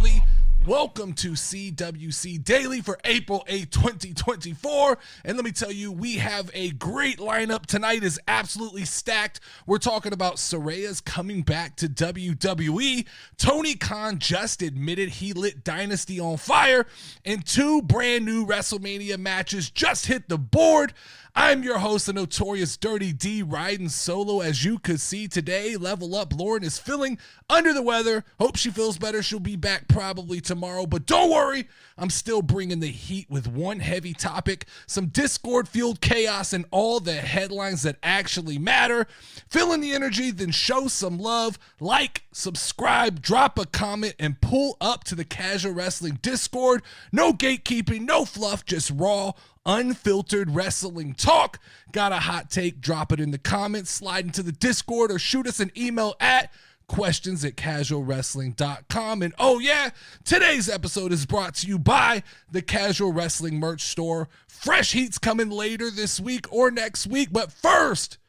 family. Welcome to CWC Daily for April 8, 2024. And let me tell you, we have a great lineup. Tonight is absolutely stacked. We're talking about Saraya's coming back to WWE. Tony Khan just admitted he lit Dynasty on fire. And two brand new WrestleMania matches just hit the board. I'm your host, the notorious Dirty D, riding solo. As you could see today, Level Up Lauren is feeling under the weather. Hope she feels better. She'll be back probably tomorrow, but don't worry, I'm still bringing the heat with one heavy topic, some Discord-fueled chaos, and all the headlines that actually matter. Feeling the energy, then show some love. Like, subscribe, drop a comment, and pull up to the Casual Wrestling Discord. No gatekeeping, no fluff, just raw, unfiltered wrestling talk. Got a hot take? Drop it in the comments, slide into the Discord, or shoot us an email at questions@casualwrestling.com. And oh yeah, today's episode is brought to you by the Casual Wrestling merch store. Fresh heat's coming later this week or next week. But first,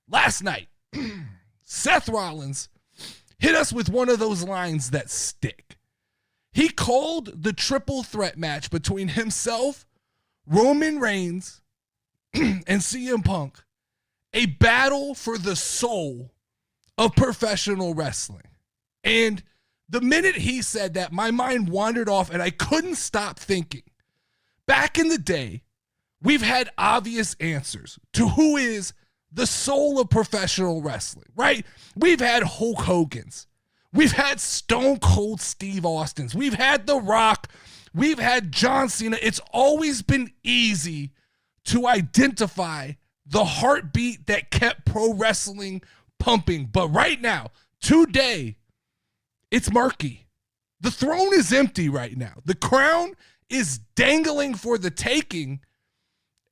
last night, Seth Rollins hit us with one of those lines that stick. He called the triple threat match between himself, Roman Reigns, and CM Punk a battle for the soul of professional wrestling. And the minute he said that, my mind wandered off and I couldn't stop thinking. Back in the day, we've had obvious answers to who is the soul of professional wrestling, right? We've had Hulk Hogan's. We've had Stone Cold Steve Austin's. We've had The Rock. We've had John Cena. It's always been easy to identify the heartbeat that kept pro wrestling pumping. But right now, today, it's murky. The throne is empty right now. The crown is dangling for the taking.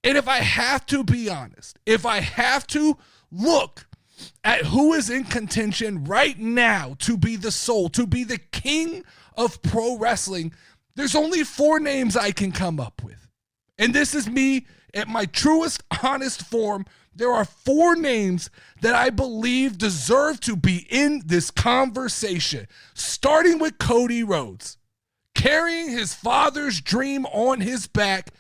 And if I have to be honest, if I have to look at who is in contention right now to be the soul, to be the king of pro wrestling, there's only four names I can come up with. And this is me at my truest, honest form. There are four names that I believe deserve to be in this conversation, starting with Cody Rhodes. Carrying his father's dream on his back,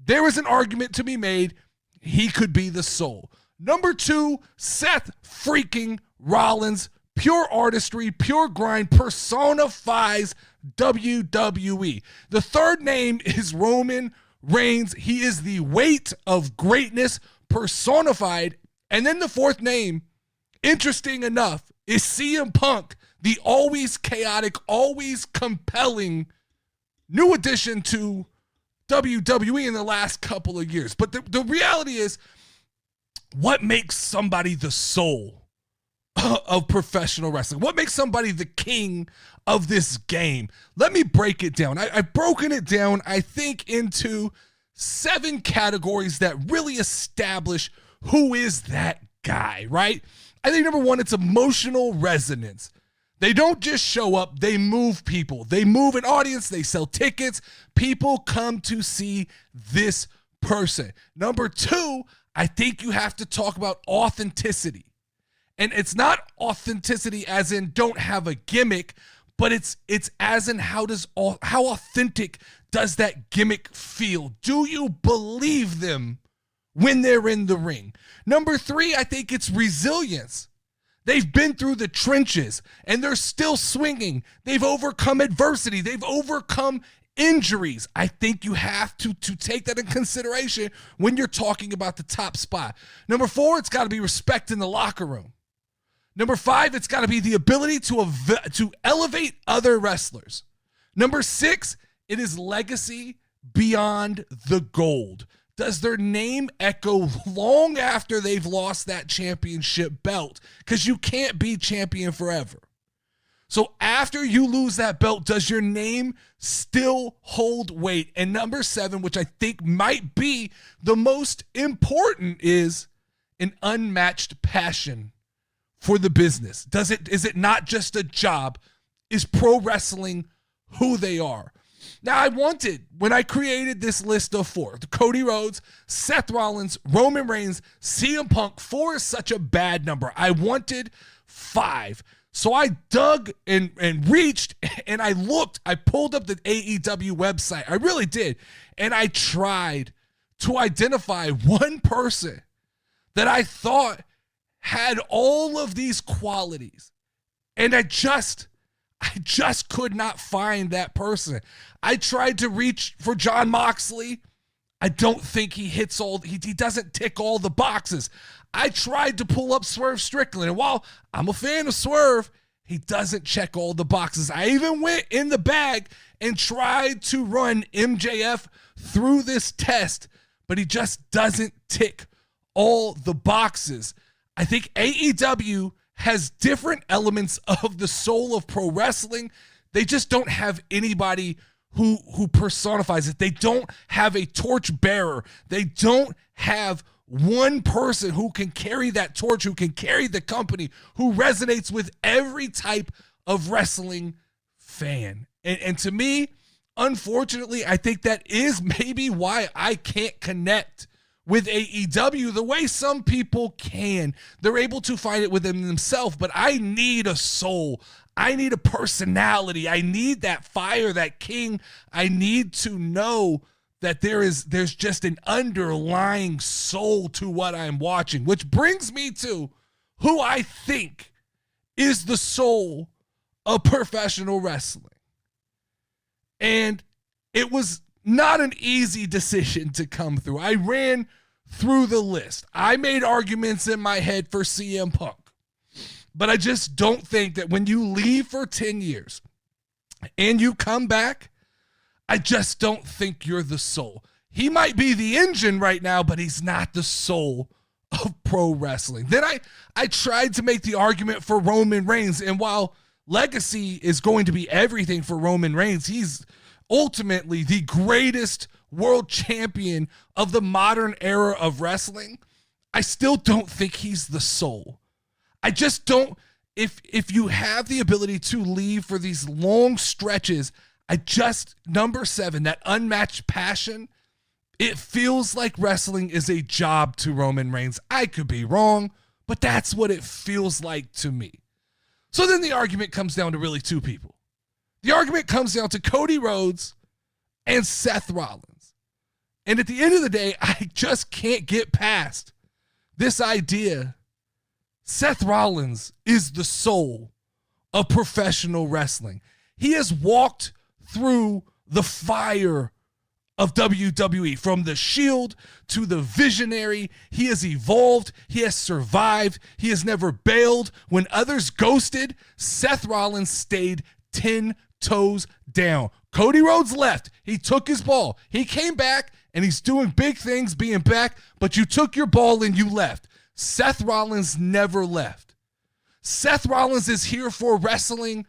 there is an argument to be made. He could be the soul. Number two, Seth freaking Rollins. Pure artistry, pure grind, personifies WWE. The third name is Roman Reigns. He is the weight of greatness personified. And then the fourth name, interesting enough, is CM Punk, the always chaotic, always compelling new addition to WWE in the last couple of years. But the reality is, what makes somebody the soul of professional wrestling? What makes somebody the king of this game? Let me break it down. I've broken it down, I think, into 7 categories that really establish who is that guy, right? I think number one, it's emotional resonance. They don't just show up, they move people. They move an audience, they sell tickets. People come to see this person. Number two, I think you have to talk about authenticity. And it's not authenticity as in don't have a gimmick, but it's as in how authentic does that gimmick feel? Do you believe them when they're in the ring? Number three, I think it's resilience. They've been through the trenches and they're still swinging. They've overcome adversity. They've overcome injuries. I think you have to take that in consideration when you're talking about the top spot. Number four, it's got to be respect in the locker room. Number five, it's got to be the ability to elevate other wrestlers. Number six, it is legacy beyond the gold. Does their name echo long after they've lost that championship belt? Because you can't be champion forever. So after you lose that belt, does your name still hold weight? And number seven, which I think might be the most important, is an unmatched passion for the business. Is it not just a job? Is pro wrestling who they are? Now, when I created this list of four, Cody Rhodes, Seth Rollins, Roman Reigns, CM Punk, 4 is such a bad number. I wanted 5. So I dug and reached and I looked. I pulled up the AEW website. I really did. And I tried to identify one person that I thought had all of these qualities. And I just could not find that person. I tried to reach for Jon Moxley. I don't think he hits he doesn't tick all the boxes. I tried to pull up Swerve Strickland, and while I'm a fan of Swerve, he doesn't check all the boxes. I even went in the bag and tried to run MJF through this test, but he just doesn't tick all the boxes. I think AEW has different elements of the soul of pro wrestling. They just don't have anybody who personifies it. They don't have a torch bearer. They don't have one person who can carry that torch, who can carry the company, who resonates with every type of wrestling fan. And to me, unfortunately, I think that is maybe why I can't connect with AEW the way some people can. They're able to find it within themselves, but I need a soul. I need a personality. I need that fire, that king. I need to know that there's just an underlying soul to what I'm watching, which brings me to who I think is the soul of professional wrestling. And it was not an easy decision to come through. I ran through the list. I made arguments in my head for CM Punk. But I just don't think that when you leave for 10 years and you come back, I just don't think you're the soul. He might be the engine right now, but he's not the soul of pro wrestling. Then I tried to make the argument for Roman Reigns. And while legacy is going to be everything for Roman Reigns, he's ultimately the greatest world champion of the modern era of wrestling. I still don't think he's the soul. I just don't, if you have the ability to leave for these long stretches, number 7, that unmatched passion, it feels like wrestling is a job to Roman Reigns. I could be wrong, but that's what it feels like to me. So then the argument comes down to really two people. The argument comes down to Cody Rhodes and Seth Rollins. And at the end of the day, I just can't get past this idea. Seth Rollins is the soul of professional wrestling. He has walked through the fire of WWE, from the Shield to the Visionary. He has evolved. He has survived. He has never bailed. When others ghosted, Seth Rollins stayed 10 toes down. Cody Rhodes left. He took his ball. He came back, and he's doing big things being back, but you took your ball and you left. Seth Rollins never left. Seth Rollins is here for wrestling,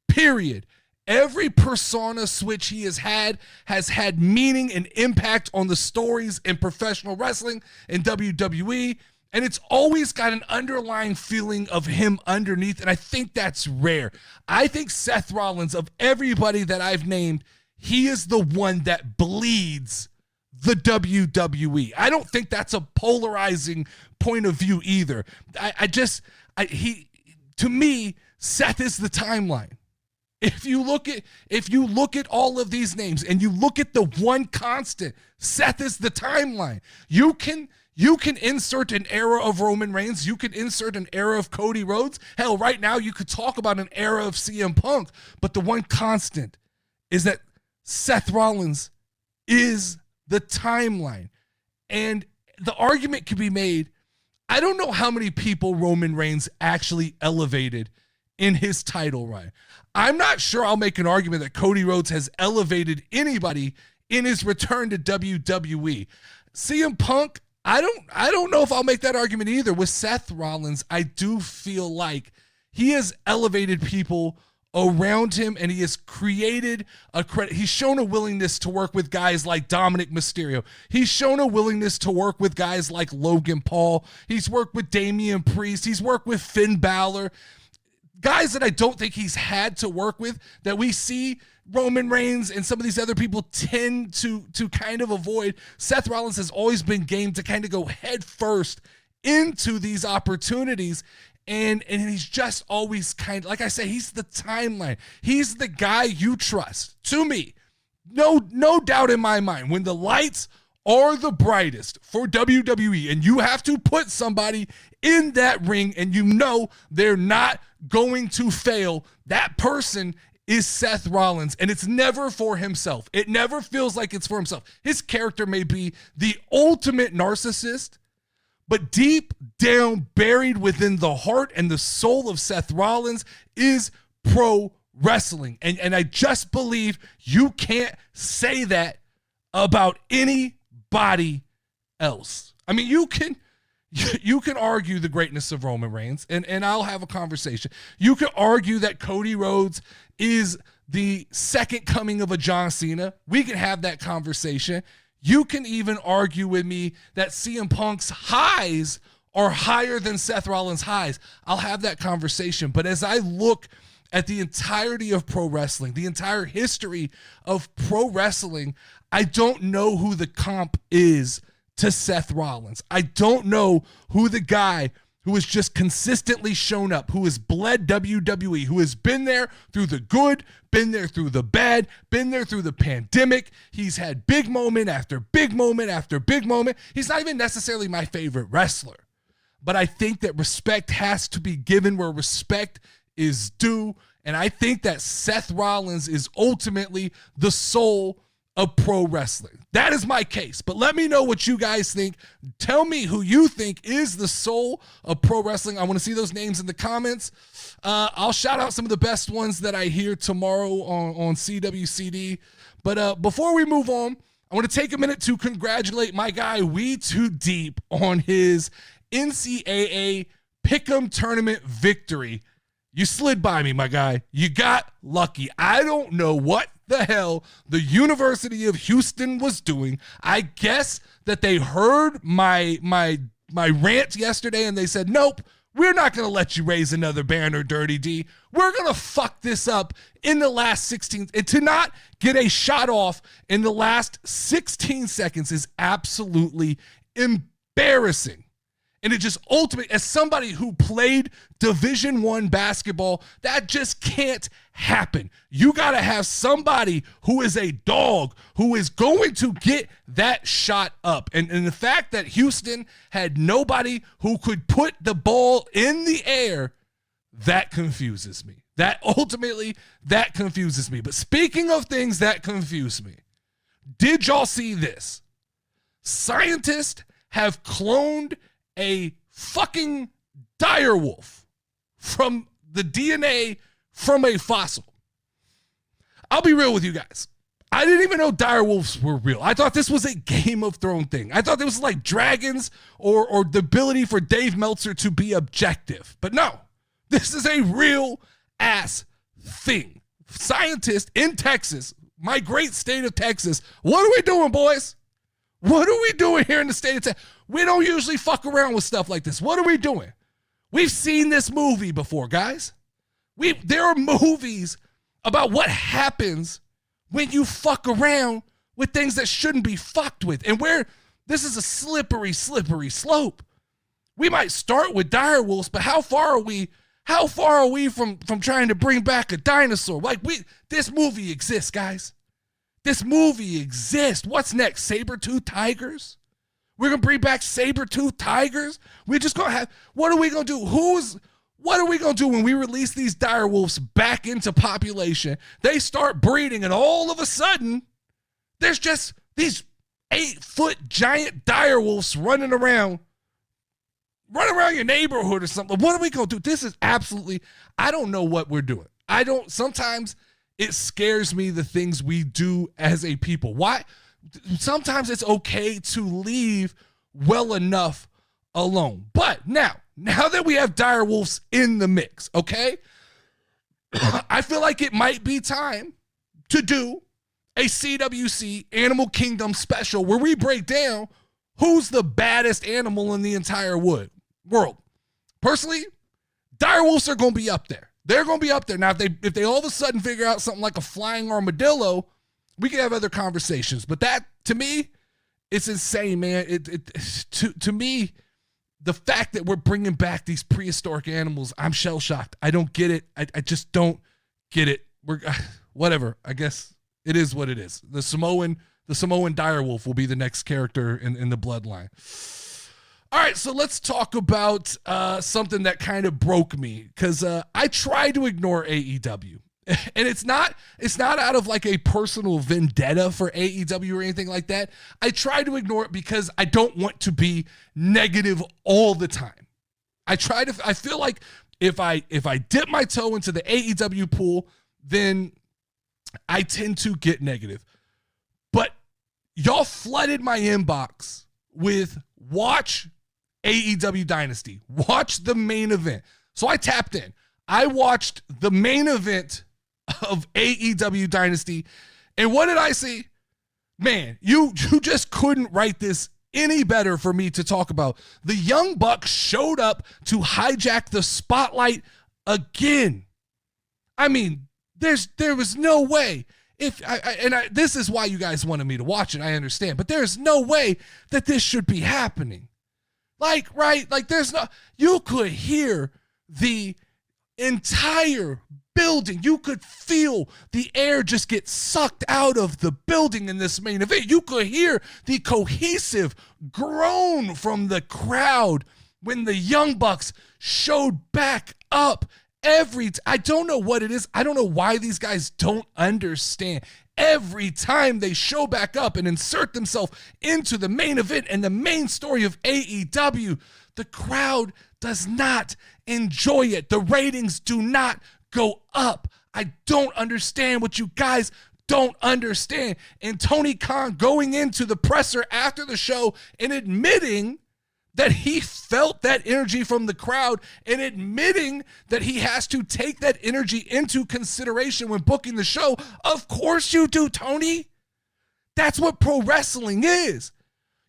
period. Every persona switch he has had meaning and impact on the stories in professional wrestling and WWE, and it's always got an underlying feeling of him underneath, and I think that's rare. I think Seth Rollins, of everybody that I've named, he is the one that bleeds the WWE. I don't think that's a polarizing point of view either. To me, Seth is the timeline. If you look at all of these names and you look at the one constant, Seth is the timeline. You can insert an era of Roman Reigns. You can insert an era of Cody Rhodes. Hell, right now you could talk about an era of CM Punk. But the one constant is that Seth Rollins is the timeline. And the argument can be made, I don't know how many people Roman Reigns actually elevated in his title run. I'm not sure I'll make an argument that Cody Rhodes has elevated anybody in his return to WWE. CM Punk, I don't know if I'll make that argument either. With Seth Rollins, I do feel like he has elevated people around him, and he has created he's shown a willingness to work with guys like Dominic Mysterio. He's shown a willingness to work with guys like Logan Paul. He's worked with Damian Priest. He's worked with Finn Balor. Guys that I don't think he's had to work with, that we see Roman Reigns and some of these other people tend to kind of avoid. Seth Rollins has always been game to kind of go head first into these opportunities. And he's just always kind of, like I say, he's the timeline. He's the guy you trust. To me, no doubt in my mind, when the lights are the brightest for WWE and you have to put somebody in that ring and you know they're not going to fail, that person is Seth Rollins, and it's never for himself. It never feels like it's for himself. His character may be the ultimate narcissist, but deep down, buried within the heart and the soul of Seth Rollins is pro wrestling. And I just believe you can't say that about anybody else. I mean, you can argue the greatness of Roman Reigns, and I'll have a conversation. You can argue that Cody Rhodes is the second coming of a John Cena. We can have that conversation. You can even argue with me that CM Punk's highs are higher than Seth Rollins' highs. I'll have that conversation. But as I look at the entirety of pro wrestling, the entire history of pro wrestling, I don't know who the comp is to Seth Rollins. I don't know who the guy who has just consistently shown up, who has bled WWE, who has been there through the good, been there through the bad, been there through the pandemic. He's had big moment after big moment after big moment. He's not even necessarily my favorite wrestler, but I think that respect has to be given where respect is due, and I think that Seth Rollins is ultimately the soul of pro wrestling. That is my case, but let me know what you guys think. Tell me who you think is the soul of pro wrestling. I want to see those names in the comments. I'll shout out some of the best ones that I hear tomorrow on CWCD. But before we move on, I want to take a minute to congratulate my guy We Too Deep on his NCAA Pick'em Tournament victory. You slid by me, my guy. You got lucky. I don't know what the hell the University of Houston was doing. I guess that they heard my rant yesterday and they said, nope, we're not going to let you raise another banner, Dirty D. We're going to fuck this up in the last 16. And to not get a shot off in the last 16 seconds is absolutely embarrassing. And it just ultimately, as somebody who played Division I basketball, that just can't happen. You got to have somebody who is a dog, who is going to get that shot up. And the fact that Houston had nobody who could put the ball in the air, that confuses me. That confuses me. But speaking of things that confuse me, did y'all see this? Scientists have cloned a fucking direwolf from the DNA from a fossil. I'll be real with you guys. I didn't even know direwolves were real. I thought this was a Game of Thrones thing. I thought it was like dragons or the ability for Dave Meltzer to be objective. But no, this is a real ass thing. Scientists in Texas, my great state of Texas, what are we doing, boys? What are we doing here in the state of Texas? We don't usually fuck around with stuff like this. What are we doing? We've seen this movie before, guys. There are movies about what happens when you fuck around with things that shouldn't be fucked with, and where this is a slippery slope. We might start with direwolves, but how far are we from trying to bring back a dinosaur? This movie exists, guys. This movie exists. What's next? Saber-toothed tigers? We're going to bring back saber-toothed tigers? We're just going to have, what are we going to do? What are we going to do when we release these direwolves back into population? They start breeding, and all of a sudden, there's just these 8-foot giant direwolves running around your neighborhood or something. What are we going to do? This is absolutely, I don't know what we're doing. Sometimes it scares me, the things we do as a people. Why? Sometimes it's okay to leave well enough alone. But now that we have direwolves in the mix, okay, I feel like it might be time to do a CWC Animal Kingdom special where we break down who's the baddest animal in the entire world. Personally, direwolves are going to be up there. They're going to be up there. Now, if they all of a sudden figure out something like a flying armadillo, we can have other conversations. But that, to me, it's insane, man. To me, the fact that we're bringing back these prehistoric animals, I'm shell shocked. I don't get it. I just don't get it. Whatever. I guess it is what it is. The Samoan direwolf will be the next character in the bloodline. All right, so let's talk about something that kind of broke me, because I try to ignore AEW. And it's not out of like a personal vendetta for AEW or anything like that. I try to ignore it because I don't want to be negative all the time. I feel like if I dip my toe into the AEW pool, then I tend to get negative. But y'all flooded my inbox with watch AEW Dynasty, watch the main event. So I tapped in. I watched the main event of AEW Dynasty, and what did I see? Man, you just couldn't write this any better for me to talk about. The Young Bucks showed up to hijack the spotlight again. I mean, there was no way. This is why you guys wanted me to watch it, I understand, but there's no way that this should be happening. You could hear the entire building. You could feel the air just get sucked out of the building in this main event. You could hear the cohesive groan from the crowd when the Young Bucks showed back up. I don't know what it is. I don't know why these guys don't understand. Every time they show back up and insert themselves into the main event and the main story of AEW, the crowd does not enjoy it. The ratings do not go up. I don't understand what you guys don't understand. And Tony Khan going into the presser after the show and admitting that he felt that energy from the crowd and admitting that he has to take that energy into consideration when booking the show. Of course you do, Tony. That's what pro wrestling is.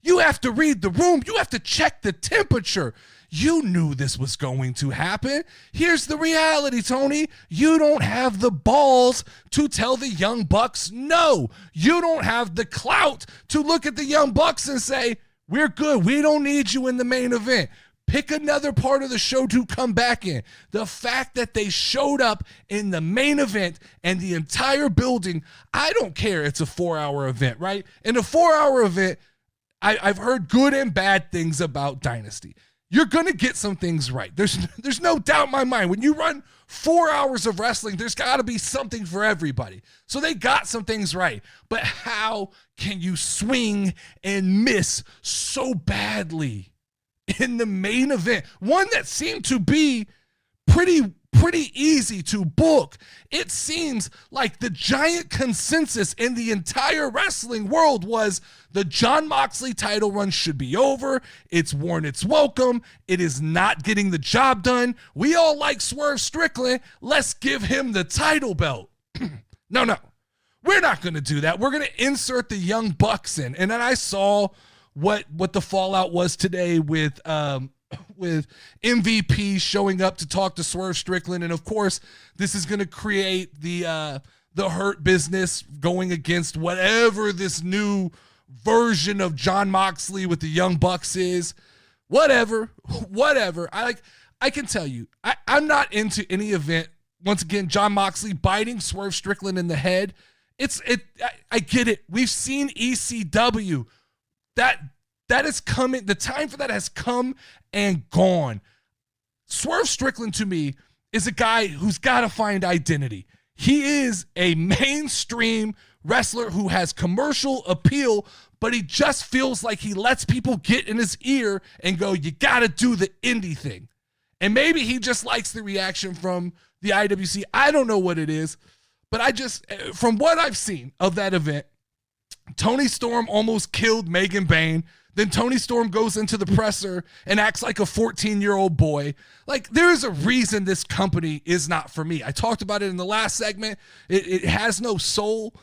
You have to read the room. You have to check the temperature. You knew this was going to happen. Here's the reality, Tony. You don't have the balls to tell the Young Bucks no. You don't have the clout to look at the Young Bucks and say, we're good. We don't need you in the main event. Pick another part of the show to come back in. The fact that they showed up in the main event and the entire building, I don't care. It's a 4-hour event, right? In a 4-hour event, I've heard good and bad things about Dynasty. You're going to get some things right. There's no doubt in my mind. When you run 4 hours of wrestling, there's got to be something for everybody. So they got some things right. But how can you swing and miss so badly in the main event? One that seemed to be pretty easy to book. It seems like the giant consensus in the entire wrestling world was the Jon Moxley title run should be over. It's worn its welcome. It is not getting the job done. We all like Swerve Strickland. Let's give him the title belt. No. We're not going to do that. We're going to insert the Young Bucks in. And then I saw what the fallout was today with MVP showing up to talk to Swerve Strickland. And of course, this is going to create the Hurt Business going against whatever this new version of Jon Moxley with the Young Bucks is. Whatever. I can tell you, I'm not into any event. Once again, Jon Moxley biting Swerve Strickland in the head. I get it. We've seen ECW. That is coming. The time for that has come and gone. Swerve Strickland, to me, is a guy who's got to find identity. He is a mainstream wrestler who has commercial appeal, but he just feels like he lets people get in his ear and go, you got to do the indie thing. And maybe he just likes the reaction from the IWC. I don't know what it is, but from what I've seen of that event, Tony Storm almost killed Megan Bayne. Then Tony Storm goes into the presser and acts like a 14-year-old boy. Like, there is a reason this company is not for me. I talked about it in the last segment. It has no soul.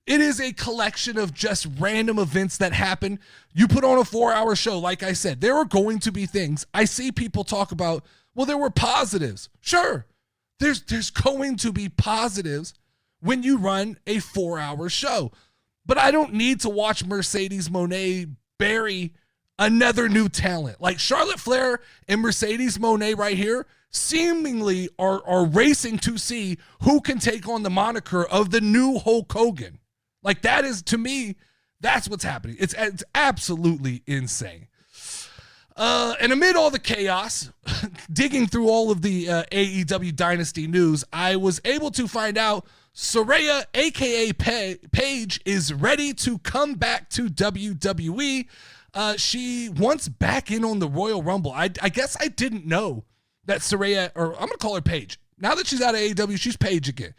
It is a collection of just random events that happen. You put on a 4-hour show, like I said, there are going to be things. I see people talk about, well, there were positives. Sure, there's going to be positives when you run a 4-hour show. But I don't need to watch Mercedes Moné bury another new talent. Like Charlotte Flair and Mercedes Moné right here seemingly are racing to see who can take on the moniker of the new Hulk Hogan. Like that is, to me, that's what's happening. It's absolutely insane. And amid all the chaos, digging through all of the AEW Dynasty news, I was able to find out Saraya, aka Paige, is ready to come back to WWE. She wants back in on the Royal Rumble. I guess I didn't know that Saraya, or I'm going to call her Paige. Now that she's out of AEW, she's Paige again.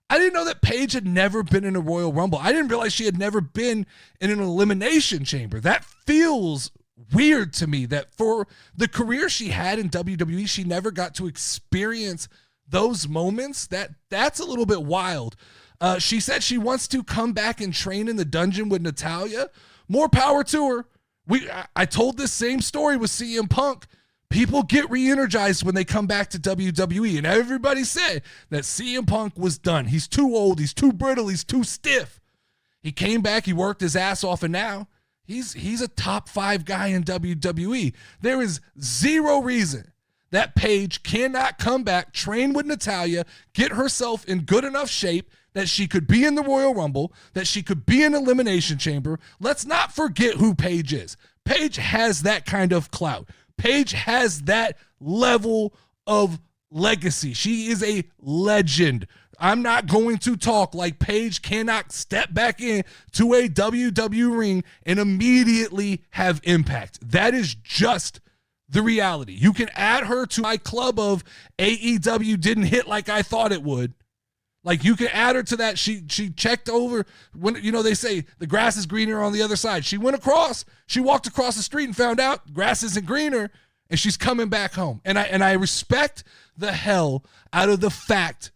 I didn't know that Paige had never been in a Royal Rumble. I didn't realize she had never been in an Elimination Chamber. That feels weird to me, that for the career she had in WWE, she never got to experience those moments. That's a little bit wild. She said she wants to come back and train in the dungeon with Natalya. More power to her. I told this same story with CM Punk. People get re-energized when they come back to WWE, and everybody said that CM Punk was done. He's too old, he's too brittle, he's too stiff. He came back, he worked his ass off, and now he's a top 5 guy in WWE. There is zero reason that Paige cannot come back, train with Natalya, get herself in good enough shape that she could be in the Royal Rumble, that she could be in Elimination Chamber. Let's not forget who Paige is. Paige has that kind of clout. Paige has that level of legacy. She is a legend. I'm not going to talk like Paige cannot step back in to a WWE ring and immediately have impact. That is just the reality. You can add her to my club of AEW didn't hit like I thought it would. Like, you can add her to that. She checked over when, they say the grass is greener on the other side. She walked across the street and found out grass isn't greener, and she's coming back home. And I respect the hell out of the fact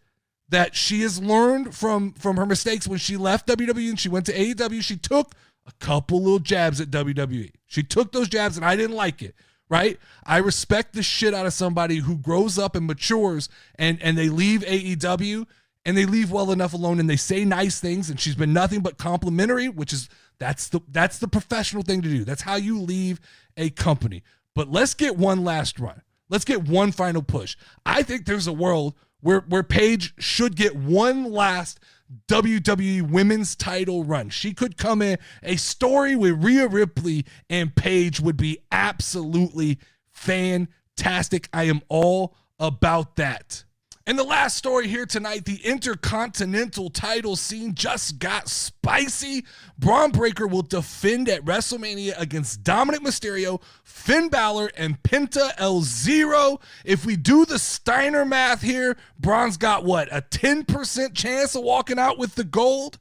that she has learned from her mistakes when she left WWE and she went to AEW. She took a couple little jabs at WWE. She took those jabs, and I didn't like it. Right? I respect the shit out of somebody who grows up and matures and they leave AEW and they leave well enough alone and they say nice things, and she's been nothing but complimentary, which is that's the professional thing to do. That's how you leave a company. But let's get one last run. Let's get one final push. I think there's a world where Paige should get one last WWE women's title run. She could come in a story with Rhea Ripley and Paige would be absolutely fantastic. I am all about that. And the last story here tonight, the Intercontinental title scene just got spicy. Braun Breaker will defend at WrestleMania against Dominic Mysterio, Finn Balor, and Penta El Zero. If we do the Steiner math here, Braun's got what, a 10% chance of walking out with the gold?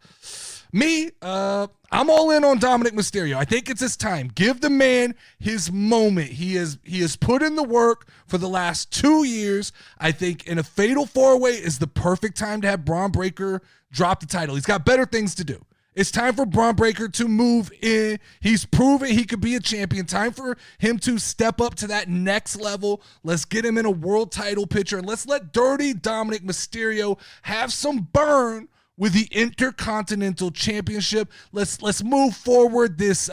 Me, I'm all in on Dominic Mysterio. I think it's his time. Give the man his moment. He has put in the work for the last 2 years. I think in a fatal 4-way is the perfect time to have Braun Breaker drop the title. He's got better things to do. It's time for Braun Breaker to move in. He's proven he could be a champion. Time for him to step up to that next level. Let's get him in a world title picture, and let's let Dirty Dominic Mysterio have some burn with the Intercontinental Championship. Let's move forward this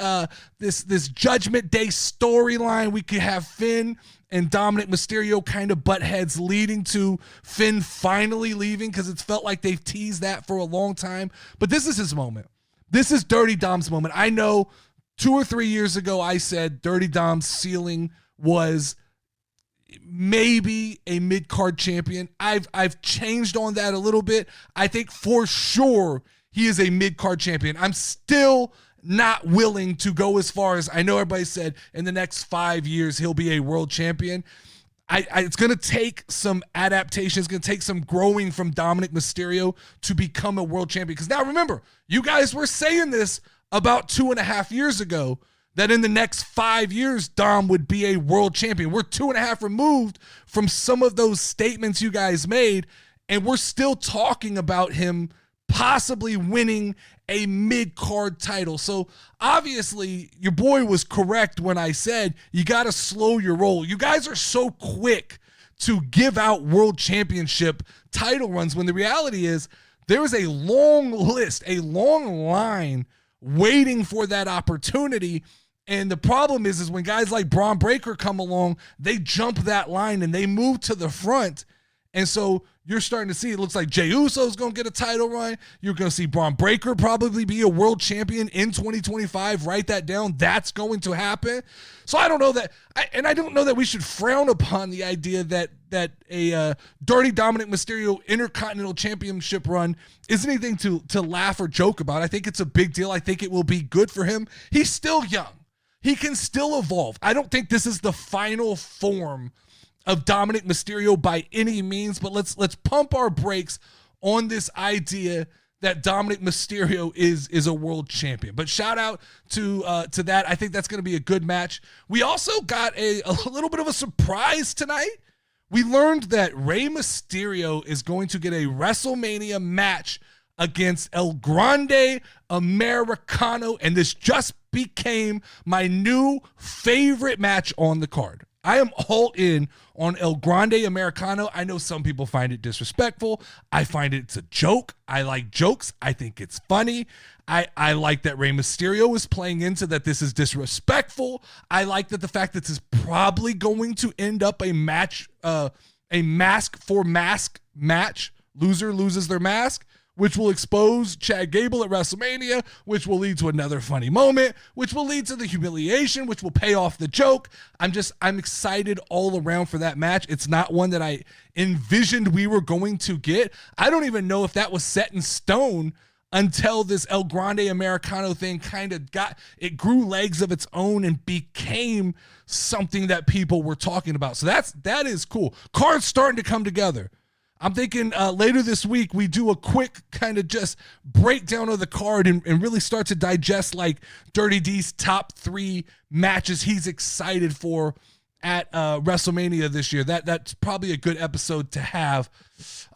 Judgment Day storyline. We could have Finn and Dominic Mysterio kind of butt heads, leading to Finn finally leaving, because it's felt like they've teased that for a long time. But this is his moment. This is Dirty Dom's moment. I know 2 or 3 years ago I said Dirty Dom's ceiling was maybe a mid-card champion. I've changed on that a little bit. I think for sure he is a mid-card champion. I'm still not willing to go as far as, I know everybody said in the next 5 years he'll be a world champion. It's going to take some adaptation. It's going to take some growing from Dominic Mysterio to become a world champion. Because now remember, you guys were saying this about 2.5 years ago, that in the next 5 years, Dom would be a world champion. We're 2.5 removed from some of those statements you guys made, and we're still talking about him possibly winning a mid-card title. So obviously, your boy was correct when I said you got to slow your roll. You guys are so quick to give out world championship title runs, when the reality is there is a long list, a long line waiting for that opportunity. And the problem is when guys like Braun Breaker come along, they jump that line and they move to the front. And so you're starting to see, it looks like Jey Uso's going to get a title run. You're going to see Braun Breaker probably be a world champion in 2025. Write that down. That's going to happen. So I don't know that, I don't know that we should frown upon the idea that a Dirty Dominic Mysterio Intercontinental Championship run is anything to laugh or joke about. I think it's a big deal. I think it will be good for him. He's still young. He can still evolve. I don't think this is the final form of Dominic Mysterio by any means, but let's pump our brakes on this idea that Dominic Mysterio is a world champion. But shout out to that. I think that's going to be a good match. We also got a little bit of a surprise tonight. We learned that Rey Mysterio is going to get a WrestleMania match against El Grande Americano, and this just became my new favorite match on the card. I am all in on El Grande Americano. I know some people find it disrespectful. I find it's a joke. I like jokes. I think it's funny. I like that Rey Mysterio is playing into that this is disrespectful. I like that the fact that this is probably going to end up a match, a mask for mask match. Loser loses their mask, which will expose Chad Gable at WrestleMania, which will lead to another funny moment, which will lead to the humiliation, which will pay off the joke. I'm excited all around for that match. It's not one that I envisioned we were going to get. I don't even know if that was set in stone until this El Grande Americano thing kind of grew legs of its own and became something that people were talking about. So that is cool. Cards starting to come together. I'm thinking later this week, we do a quick kind of just breakdown of the card and really start to digest like Dirty D's top 3 matches he's excited for at WrestleMania this year. That's probably a good episode to have.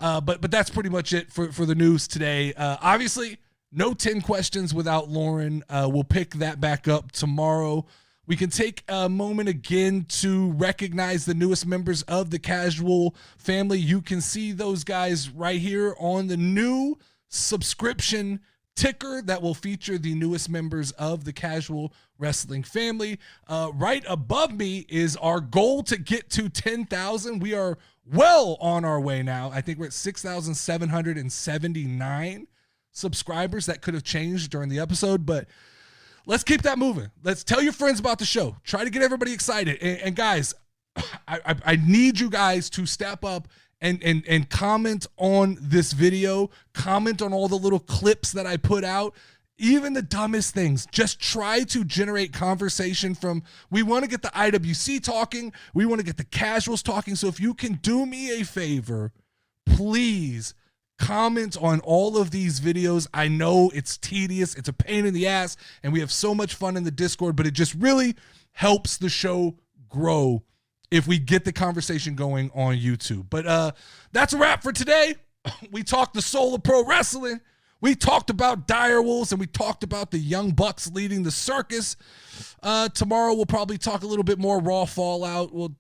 But that's pretty much it for the news today. Obviously, no 10 questions without Lauren. We'll pick that back up tomorrow. We can take a moment again to recognize the newest members of the Casual family. You can see those guys right here on the new subscription ticker that will feature the newest members of the Casual Wrestling family. Right above me is our goal to get to 10,000. We are well on our way now. I think we're at 6,779 subscribers. That could have changed during the episode, but let's keep that moving. Let's tell your friends about the show. Try to get everybody excited. And guys, I need you guys to step up and comment on this video. Comment on all the little clips that I put out. Even the dumbest things. Just try to generate conversation we want to get the IWC talking. We want to get the casuals talking. So if you can do me a favor, please comment on all of these videos. I know it's tedious, it's a pain in the ass, and we have so much fun in the Discord, but it just really helps the show grow if we get the conversation going on YouTube. But that's a wrap for today. We talked the soul of pro wrestling. We talked about direwolves, and we talked about the Young Bucks leading the circus. Tomorrow we'll probably talk a little bit more Raw Fallout. We'll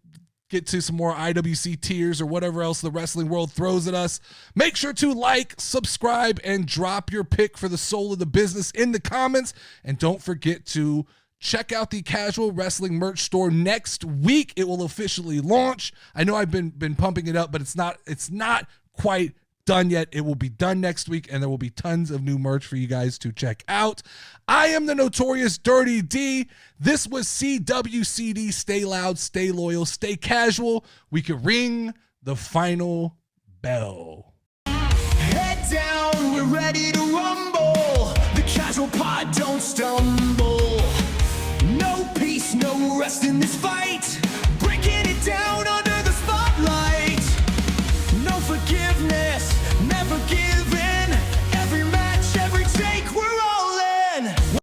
get to some more IWC tiers or whatever else the wrestling world throws at us. Make sure to like, subscribe, and drop your pick for the soul of the business in the comments. And don't forget to check out the Casual Wrestling merch store next week. It will officially launch. I know I've been pumping it up, but it's not quite done yet. It will be done next week, and there will be tons of new merch for you guys to check out. I am the Notorious Dirty D. This was CWCD. Stay loud, stay loyal, stay casual. We can ring the final bell. Head down, we're ready to rumble. The Casual Pod don't stumble. No peace, no rest in this fight.